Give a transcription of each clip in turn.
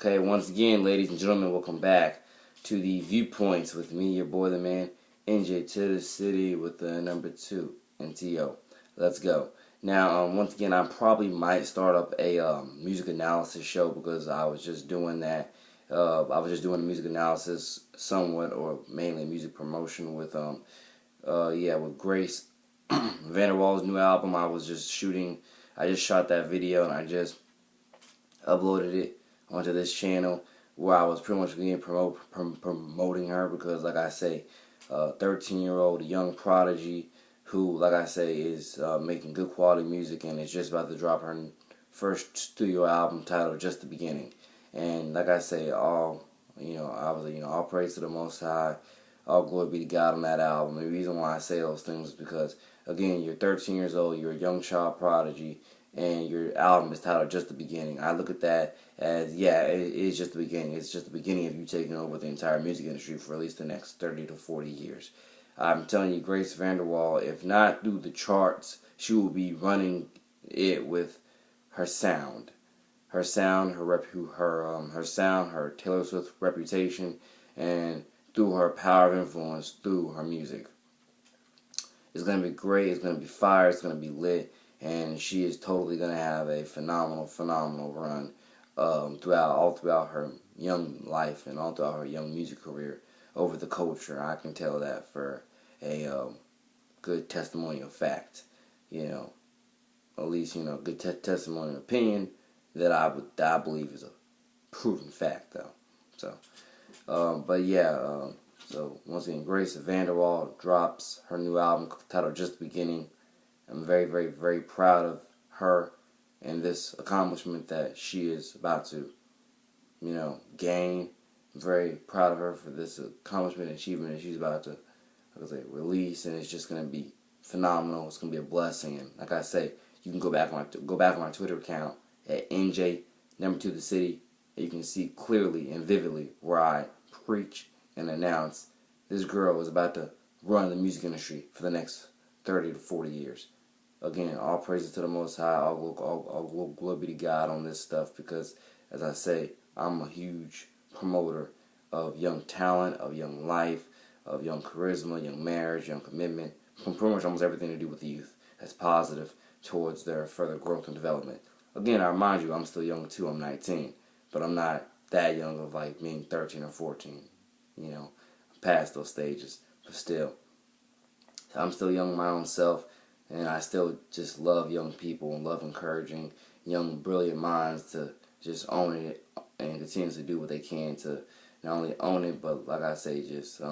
Okay, once again, ladies and gentlemen, welcome back to the Viewpoints with me, your boy, the man, NJ to the city with the number 2 NTO. Let's go. Now, once again, I probably might start up a music analysis show because I was just doing that. I was just doing music analysis somewhat, or mainly music promotion with with Grace Vanderwall's new album. I just shot that video and I just uploaded it onto this channel where I was pretty much again promoting her because, like I say, 13-year-old young prodigy who, like I say, is making good quality music and is just about to drop her first studio album titled Just the Beginning. And like I say, all praise to the Most High, all glory be to God on that album. The reason why I say those things is because, again, you're 13 years old, you're a young child prodigy, and your album is titled Just the Beginning. I look at that as, it is just the beginning. It's just the beginning of you taking over the entire music industry for at least the next 30 to 40 years. I'm telling you, Grace Vanderwall, if not through the charts, she will be running it with her sound. Her sound, her sound, her Taylor Swift reputation, and through her power of influence, through her music. It's going to be great, it's going to be fire, it's going to be lit, and she is totally going to have a phenomenal run all throughout her young life and all throughout her young music career over the culture. I can tell that for a good testimonial fact, at least, good testimonial opinion that I believe is a proven fact, though. So, so once again, Grace Vanderwall drops her new album titled Just the Beginning. I'm very proud of her and this accomplishment that she is about to, gain. I'm very proud of her for this accomplishment and achievement that she's about to, release, and it's just going to be phenomenal. It's going to be a blessing, and like I say, you can go back on my Twitter account at NJ number 2 the city, and you can see clearly and vividly where I preach and announce this girl is about to run the music industry for the next 30 to 40 years. Again, all praises to the Most High, all glory be to God on this stuff because, as I say, I'm a huge promoter of young talent, of young life, of young charisma, young marriage, young commitment, pretty much almost everything to do with the youth that's positive towards their further growth and development. Again, I remind you, I'm still young too, I'm 19, but I'm not that young of like being 13 or 14, I'm past those stages, but still, I'm still young my own self, and I still just love young people and love encouraging young, brilliant minds to just own it and continue to do what they can to not only own it, but like I say, just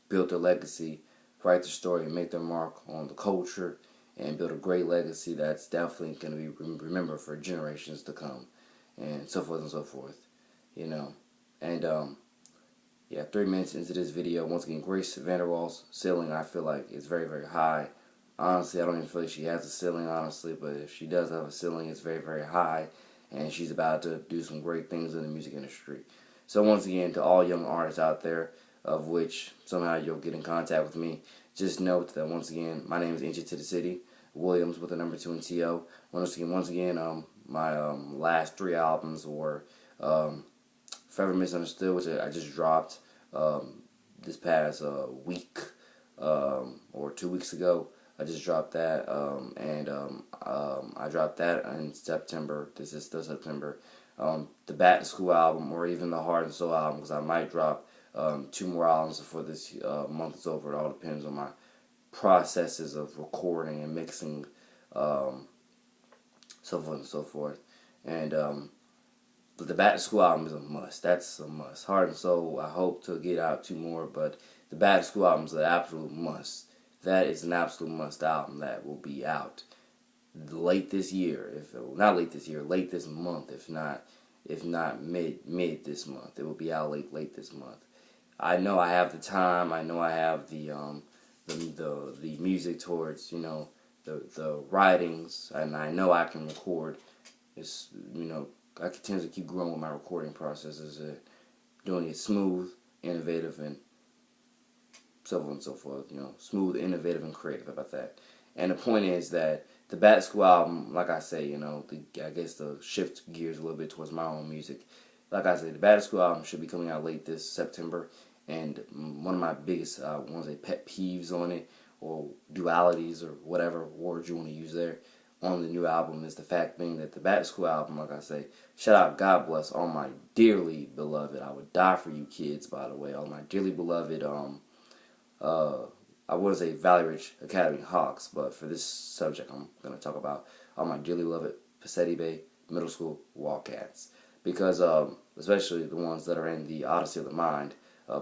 build their legacy, write their story, and make their mark on the culture, and build a great legacy that's definitely going to be remembered for generations to come, and so forth and so forth, And 3 minutes into this video, once again, Grace Vanderwall's ceiling, I feel like, is very high. Honestly, I don't even feel like she has a ceiling, honestly, but if she does have a ceiling, it's very high, and she's about to do some great things in the music industry. So once again, to all young artists out there, of which somehow you'll get in contact with me, just note that once again, my name is NJ to the City, Williams with the number 2 NTO. Once again, my last 3 albums were Forever Misunderstood, which I just dropped this past week or 2 weeks ago. I just dropped that, I dropped that in September. This is still September. The Back to School album, or even the Heart and Soul album, because I might drop 2 more albums before this month is over. It all depends on my processes of recording and mixing, so forth and so forth. And but the Back to School album is a must. That's a must. Heart and Soul, I hope to get out 2 more, but the Back to School album is an absolute must. That is an absolute must album that will be out late this year. Late this month. If not mid this month, it will be out late this month. I know I have the time. I know I have the music towards the writings, and I know I can record. It's I continue to keep growing with my recording processes, doing it smooth, innovative, and so on and so forth. Smooth, innovative, and creative. How about that? And the point is that the Bat School album, like I say, I guess to shift gears a little bit towards my own music. Like I said, the Bat School album should be coming out late this September, and one of my biggest pet peeves on it, or dualities, or whatever words you want to use there, on the new album is the fact being that the Bat School album, like I say, shout out, God bless all my dearly beloved, I would die for you kids, by the way, all my dearly beloved, I would say Valley Ridge Academy Hawks, but for this subject, I'm going to talk about all my dearly beloved Pacetti Bay Middle School Wildcats. Because, especially the ones that are in the Odyssey of the Mind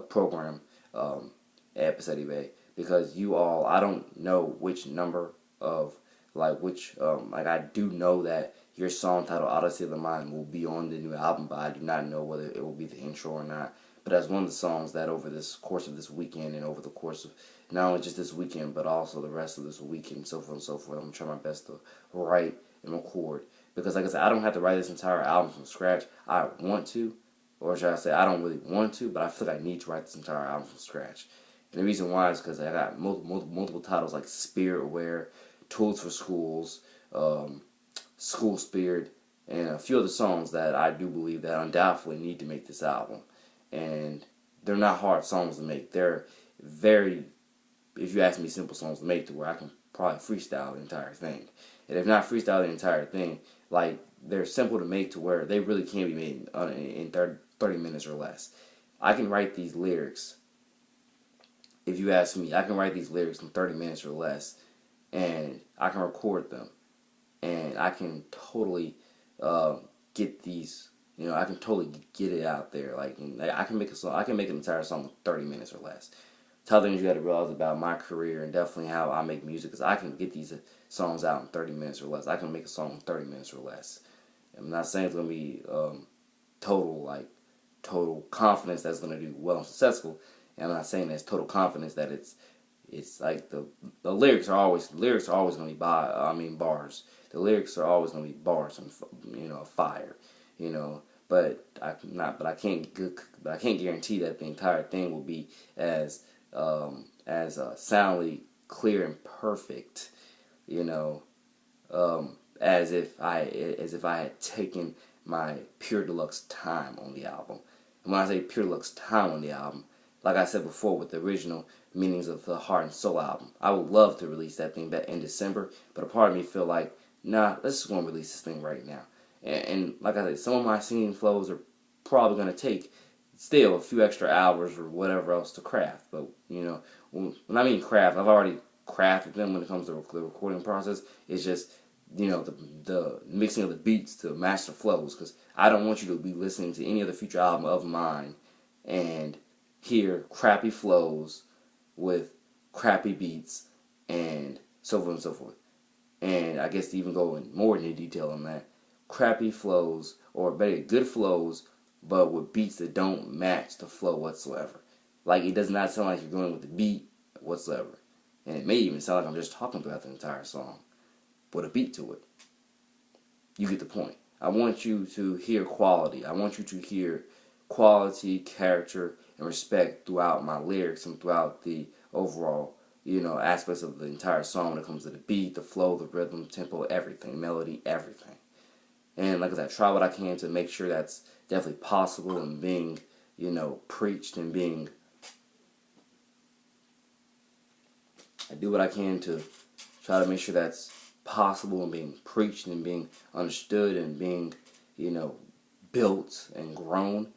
program at Pacetti Bay. Because you all, I don't know which number of, I do know that your song titled Odyssey of the Mind will be on the new album, but I do not know whether it will be the intro or not. But that's one of the songs that over this course of this weekend and over the course of not only just this weekend, but also the rest of this weekend and so forth and so forth, I'm trying my best to write and record. Because like I said, I don't have to write this entire album from scratch. I want to, or should I say I don't really want to, but I feel like I need to write this entire album from scratch. And the reason why is because I got multiple titles like Spirit Aware, Tools for Schools, School Spirit, and a few other songs that I do believe that undoubtedly need to make this album. And they're not hard songs to make. They're very, if you ask me, simple songs to make to where I can probably freestyle the entire thing. And if not freestyle the entire thing, like, they're simple to make to where they really can be made in 30 minutes or less. I can write these lyrics, if you ask me, I can write these lyrics in 30 minutes or less, and I can record them, and I can totally get these, I can totally get it out there. Like, I can make a song, I can make an entire song in 30 minutes or less. It's how things you got to realize about my career and definitely how I make music, because I can get these songs out in 30 minutes or less. I can make a song in 30 minutes or less. I'm not saying it's going to be total confidence that's going to do well and successful. And I'm not saying that's total confidence that it's like the lyrics are always going to be bars. The lyrics are always going to be bars and fire, But I can't guarantee that the entire thing will be as soundly clear and perfect, as if I had taken my pure deluxe time on the album. And when I say pure deluxe time on the album, like I said before with the original Meanings of the Heart and Soul album, I would love to release that thing back in December, but a part of me feel like, nah, let's just go and release this thing right now. And like I said, some of my singing flows are probably going to take still a few extra hours or whatever else to craft. But, when I mean craft, I've already crafted them when it comes to the recording process. It's just, the mixing of the beats to match the flows. Because I don't want you to be listening to any other future album of mine and hear crappy flows with crappy beats and so forth and so forth. And I guess to even go in more into detail on that, crappy flows, or better, good flows, but with beats that don't match the flow whatsoever. Like, it does not sound like you're going with the beat whatsoever. And it may even sound like I'm just talking throughout the entire song with a beat to it. You get the point. I want you to hear quality. I want you to hear quality, character, and respect throughout my lyrics and throughout the overall, aspects of the entire song when it comes to the beat, the flow, the rhythm, tempo, everything, melody, everything. And like I said, I try what I can to make sure that's definitely possible and being, preached and being, I do what I can to try to make sure that's possible and being preached and being understood and being, built and grown.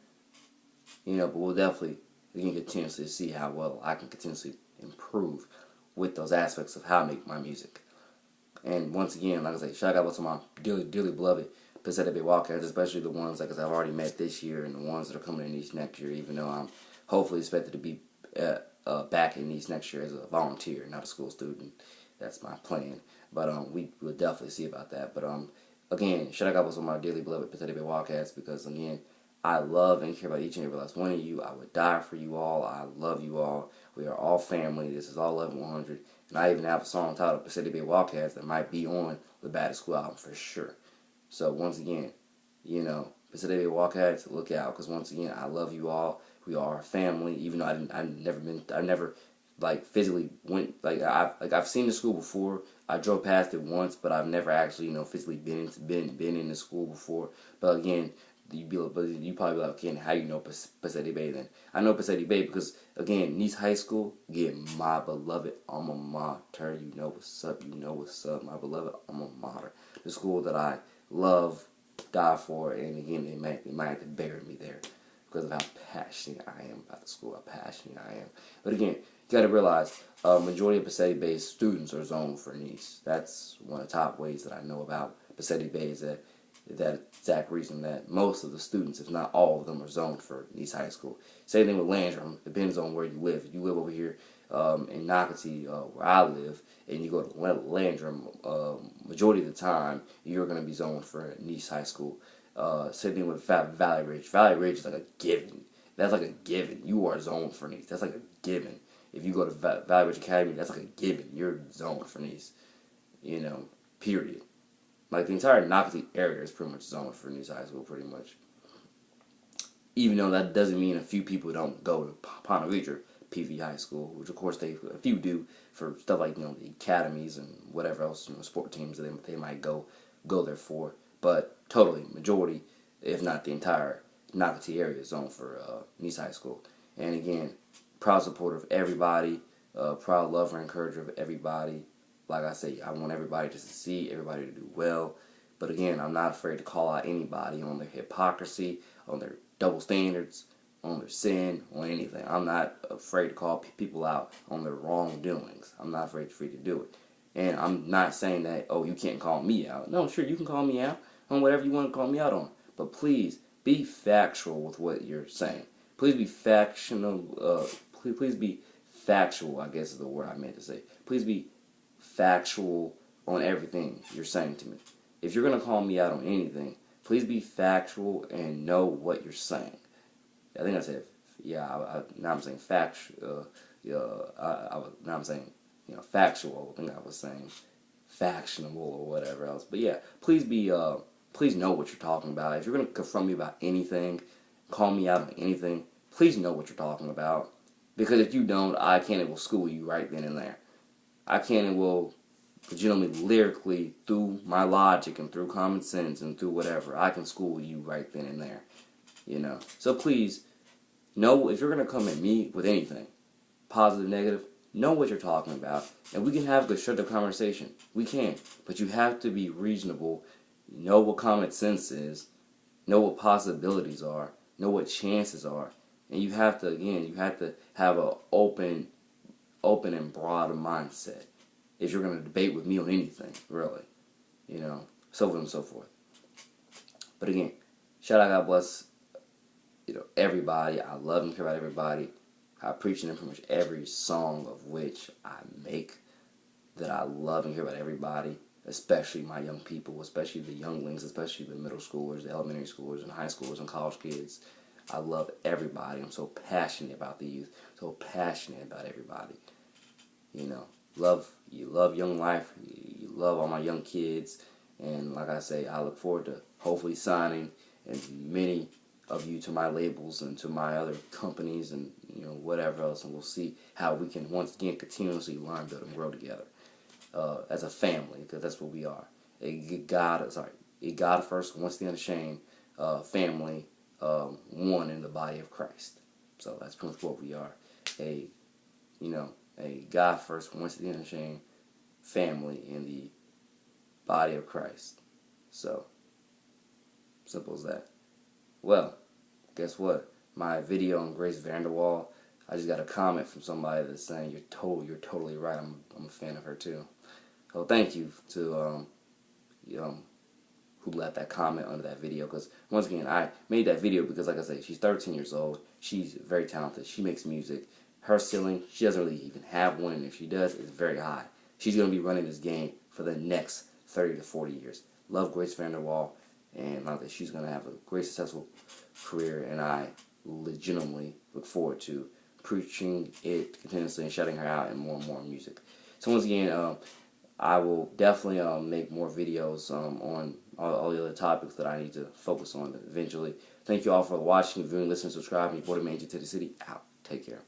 But we can continuously see how well I can continuously improve with those aspects of how I make my music. And once again, like I say, shout out to my dearly, dearly beloved Pacetti Bay Wildcats, especially the ones like I've already met this year and the ones that are coming in each next year, even though I'm hopefully expected to be back in each next year as a volunteer, not a school student. That's my plan. But we will definitely see about that. But again, shout out to my dearly beloved Pacetti Bay Wildcats, because again, I love and care about each and every last one of you. I would die for you all. I love you all. We are all family. This is all 11-100. And I even have a song titled Pacetti Bay Wildcats that might be on the Bat School album for sure. So once again, Pacetti Bay Wildcats, look out, because once again, I love you all. We are a family. Even though I never like physically went, I've seen the school before. I drove past it once, but I've never actually, physically been in the school before. But again, you probably be like, okay, how you know Pacetti Bay then? I know Pacetti Bay because, again, Nice High School, again, my beloved alma mater. You know what's up, my beloved alma mater. The school that I love, die for, and again, they might have to bury me there because of how passionate I am about the school, how passionate I am. But again, you got to realize, majority of Pacetti Bay's students are zoned for Nice. That's one of the top ways that I know about Pacetti Bay is that exact reason that most of the students, if not all of them, are zoned for Nice High School. Same thing with Landrum. Depends on where you live. If you live over here in Nocatee, where I live, and you go to Landrum, majority of the time, you're going to be zoned for Nice High School. Same thing with Valley Ridge. Valley Ridge is like a given. That's like a given. You are zoned for Nice. That's like a given. If you go to Valley Ridge Academy, that's like a given. You're zoned for Nice. Period. Like, the entire Nocatee area is pretty much zoned for Nice High School, pretty much. Even though that doesn't mean a few people don't go to Ponte Vedra PV High School, which of course a few do for stuff like, the academies and whatever else, sport teams that they might go there for. But totally, majority, if not the entire Nocatee area is zoned for Nice High School. And again, proud supporter of everybody, proud lover and encourager of everybody. Like I say, I want everybody to succeed, everybody to do well. But again, I'm not afraid to call out anybody on their hypocrisy, on their double standards, on their sin, on anything. I'm not afraid to call people out on their wrongdoings. I'm not afraid to do it. And I'm not saying that, oh, you can't call me out. No, sure, you can call me out on whatever you want to call me out on. But please, be factual with what you're saying. Please be factional. Please be factual, I guess is the word I meant to say. Please be factual on everything you're saying to me. If you're going to call me out on anything, please be factual and know what you're saying. I think I said, now I'm saying factual. Now I'm saying, factual. I think I was saying factionable or whatever else. But yeah, please know what you're talking about. If you're going to confront me about anything, call me out on anything, please know what you're talking about. Because if you don't, I can and will school you right then and there. I can and will legitimately, lyrically, through my logic and through common sense and through whatever, I can school you right then and there. So please, know if you're going to come at me with anything, positive, negative, know what you're talking about. And we can have a constructive conversation. We can. But you have to be reasonable, know what common sense is, know what possibilities are, know what chances are. And you have to have an open and broad mindset if you're going to debate with me on anything, really. So on and so forth. But again, shout out, God bless, everybody. I love and care about everybody. I preach in pretty much every song of which I make that I love and care about everybody, especially my young people, especially the younglings, especially the middle schoolers, the elementary schoolers, and high schoolers, and college kids. I love everybody. I'm so passionate about the youth, so passionate about everybody. You love young life, you love all my young kids, and like I say, I look forward to hopefully signing as many of you to my labels and to my other companies and whatever else, and we'll see how we can once again continuously learn, build, and grow together as a family, because that's what we are. A God first, once the unashamed family, one in the body of Christ. So that's pretty much what we are. A God first, once the unashamed family in the body of Christ. So simple as that. Well, guess what? My video on Grace Vanderwall, I just got a comment from somebody that's saying you're totally right. I'm a fan of her too. So thank you to who left that comment under that video, because once again, I made that video because, like I say, she's 13 years old. She's very talented. She makes music. Her ceiling, she doesn't really even have one, and if she does, it's very high. She's going to be running this game for the next 30 to 40 years. Love Grace Vanderwall, and like that, she's going to have a great, successful career, and I legitimately look forward to preaching it continuously and shouting her out in more and more music. So once again, I will definitely make more videos on all the other topics that I need to focus on eventually. Thank you all for watching, viewing, listening, subscribing. Your boy, the man, to the city. Out. Take care.